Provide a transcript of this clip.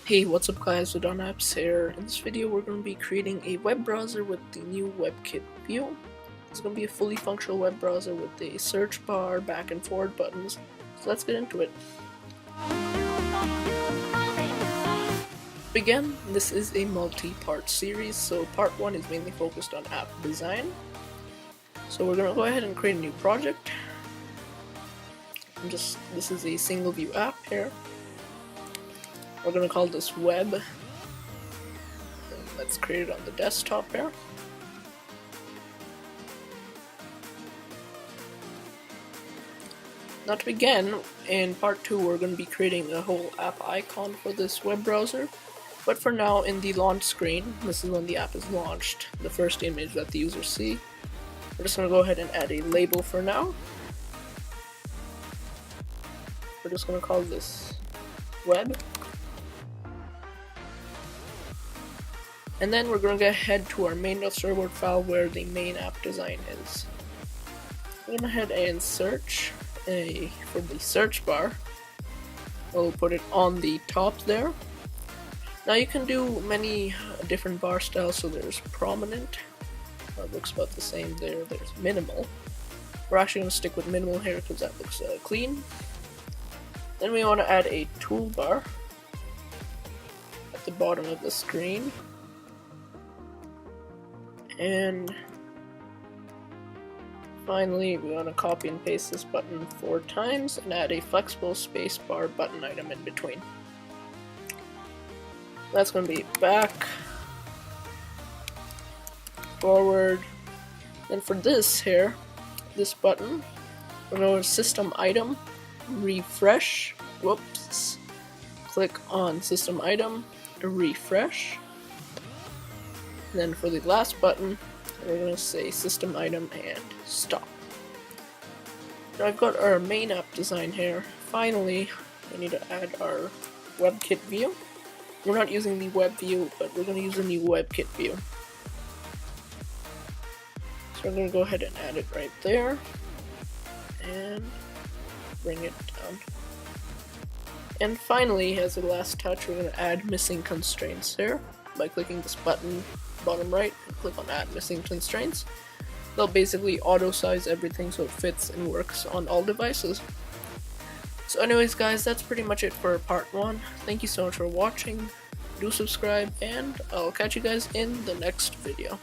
Hey, what's up guys, Vedant here. In this video we're going to be creating a web browser with the new WebKit view. It's going to be a fully functional web browser with a search bar, back and forward buttons. So let's get into it. To begin, this is a multi-part series, so part 1 is mainly focused on app design. So we're going to go ahead and create a new project. This is a single view app here. We're going to call this web. Let's create it on the desktop here. Now to begin, in part 2 we're going to be creating a whole app icon for this web browser. But for now, in the launch screen, this is when the app is launched, the first image that the users see. We're just going to go ahead and add a label for now. We're just going to call this web. And then we're going to go ahead to our main.storyboard file where the main app design is. We're going to head and search for the search bar. We'll put it on the top there. Now you can do many different bar styles, so there's prominent, looks about the same there, there's minimal. We're actually going to stick with minimal here because that looks clean. Then we want to add a toolbar at the bottom of the screen. And finally, we want to copy and paste this button 4 times and add a flexible spacebar button item in between. That's going to be back, forward. And for this here, this button, we're going to system item, refresh, whoops, click on system item, refresh. And then for the last button, we're going to say system item and stop. Now I've got our main app design here. Finally, we need to add our WebKit view. We're not using the web view, but we're going to use a new WebKit view. So I'm going to go ahead and add it right there. And bring it down. And finally, as the last touch, we're going to add missing constraints here by clicking this button bottom right and click on add missing constraints. They'll basically auto size everything so it fits and works on all devices. So anyways guys, that's pretty much it for part 1. Thank you so much for watching. Do subscribe and I'll catch you guys in the next video.